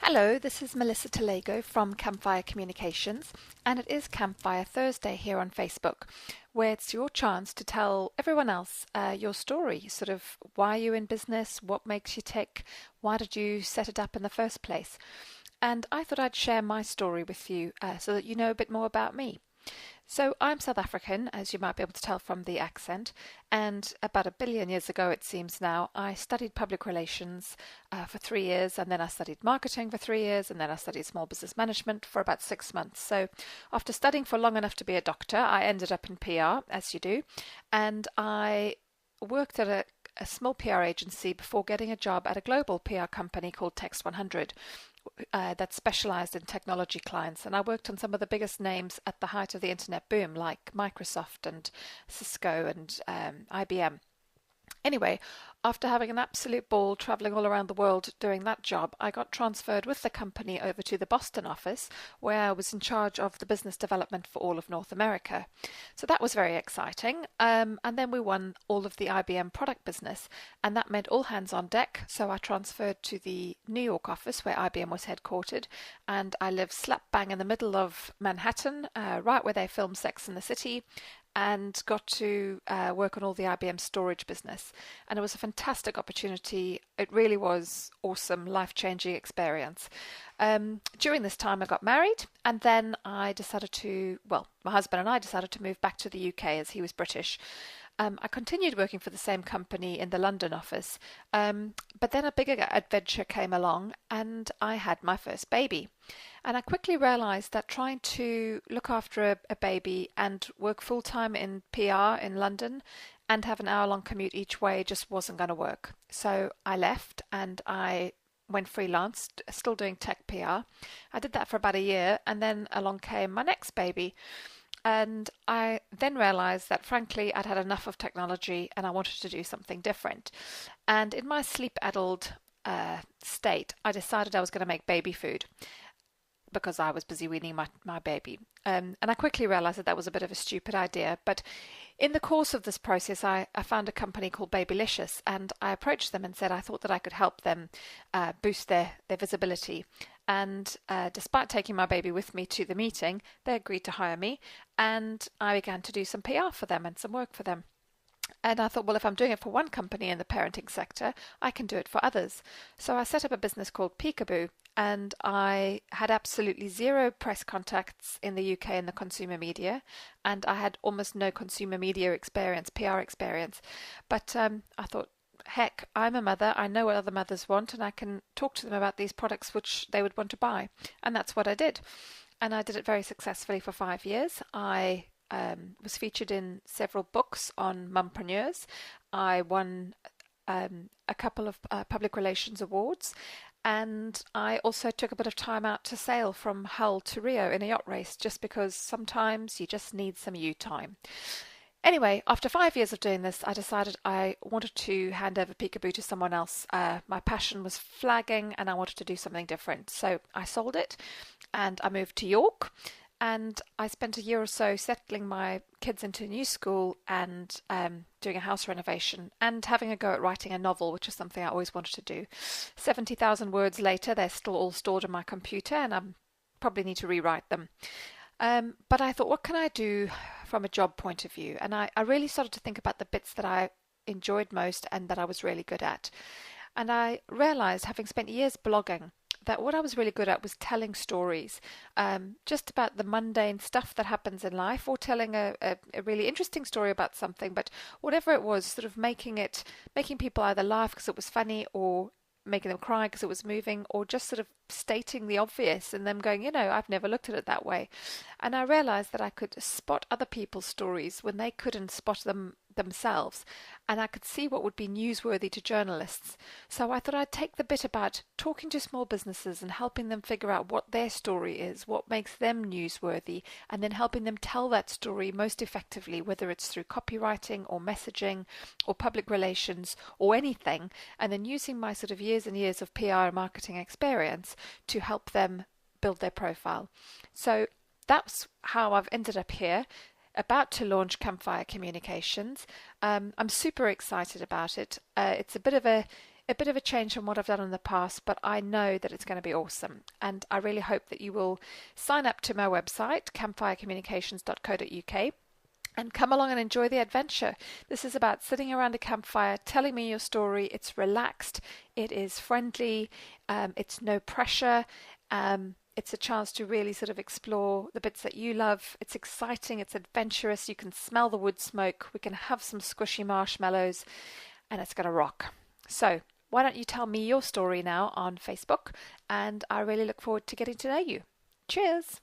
Hello, this is Melissa Talago from Campfire Communications, and it is Campfire Thursday here on Facebook, where it's your chance to tell everyone else your story, sort of why you're in business, what makes you tick, why did you set it up in the first place. And I thought I'd share my story with you so that you know a bit more about me. So I'm South African, as you might be able to tell from the accent, and about 1 billion years ago, it seems now, I studied public relations for 3 years, and then I studied marketing for 3 years, and then I studied small business management for about 6 months. So after studying for long enough to be a doctor, I ended up in PR, as you do, and I worked at a small PR agency before getting a job at a global PR company called Text 100 that specialized in technology clients. And I worked on some of the biggest names at the height of the internet boom, like Microsoft and Cisco and IBM. Anyway, after having an absolute ball traveling all around the world doing that job, I got transferred with the company over to the Boston office, where I was in charge of the business development for all of North America. So that was very exciting. And then we won all of the IBM product business, and that meant all hands on deck. So I transferred to the New York office where IBM was headquartered, and I lived slap bang in the middle of Manhattan, right where they filmed Sex and the City, and got to work on all the IBM storage business. And it was a fantastic opportunity. It really was awesome, life-changing experience. During this time, I got married, and then I decided my husband and I decided to move back to the UK as he was British. I continued working for the same company in the London office, but then a bigger adventure came along and I had my first baby. And I quickly realized that trying to look after a baby and work full time in PR in London and have an hour-long commute each way just wasn't going to work. So I left and I went freelance, still doing tech PR. I did that for about a year, and then along came my next baby. And I then realized that, frankly, I'd had enough of technology and I wanted to do something different. And in my sleep-addled state, I decided I was going to make baby food because I was busy weaning my baby. And I quickly realized that was a bit of a stupid idea. But in the course of this process, I found a company called Babylicious, and I approached them and said I thought that I could help them boost their visibility. And despite taking my baby with me to the meeting, they agreed to hire me, and I began to do some PR for them and some work for them. And I thought, well, if I'm doing it for one company in the parenting sector, I can do it for others. So I set up a business called Peekaboo, and I had absolutely zero press contacts in the UK in the consumer media, and I had almost no consumer media experience, PR experience. But I thought, heck, I'm a mother, I know what other mothers want, and I can talk to them about these products which they would want to buy. And that's what I did. And I did it very successfully for 5 years. I was featured in several books on mumpreneurs. I won a couple of public relations awards, and I also took a bit of time out to sail from Hull to Rio in a yacht race, just because sometimes you just need some you time. Anyway, after 5 years of doing this, I decided I wanted to hand over Peekaboo to someone else. My passion was flagging and I wanted to do something different. So I sold it and I moved to York, and I spent a year or so settling my kids into a new school and doing a house renovation and having a go at writing a novel, which is something I always wanted to do. 70,000 words later, they're still all stored on my computer and I probably need to rewrite them. But I thought, what can I do from a job point of view? And I really started to think about the bits that I enjoyed most and that I was really good at. And I realized, having spent years blogging, that what I was really good at was telling stories, just about the mundane stuff that happens in life, or telling a really interesting story about something, but whatever it was, sort of making people either laugh because it was funny, or making them cry because it was moving, or just sort of stating the obvious and them going, I've never looked at it that way. And I realized that I could spot other people's stories when they couldn't spot them themselves, and I could see what would be newsworthy to journalists. So I thought I'd take the bit about talking to small businesses and helping them figure out what their story is, what makes them newsworthy, and then helping them tell that story most effectively, whether it's through copywriting or messaging or public relations or anything, and then using my sort of years and years of PR and marketing experience to help them build their profile. So that's how I've ended up here, about to launch Campfire Communications. I'm super excited about it. It's a bit of a a bit of a change from what I've done in the past, but I know that it's going to be awesome. And I really hope that you will sign up to my website, campfirecommunications.co.uk, and come along and enjoy the adventure. This is about sitting around a campfire, telling me your story. It's relaxed, it is friendly, it's no pressure. It's a chance to really sort of explore the bits that you love. It's exciting, it's adventurous. You can smell the wood smoke. We can have some squishy marshmallows, and it's going to rock. So, why don't you tell me your story now on Facebook? And I really look forward to getting to know you. Cheers!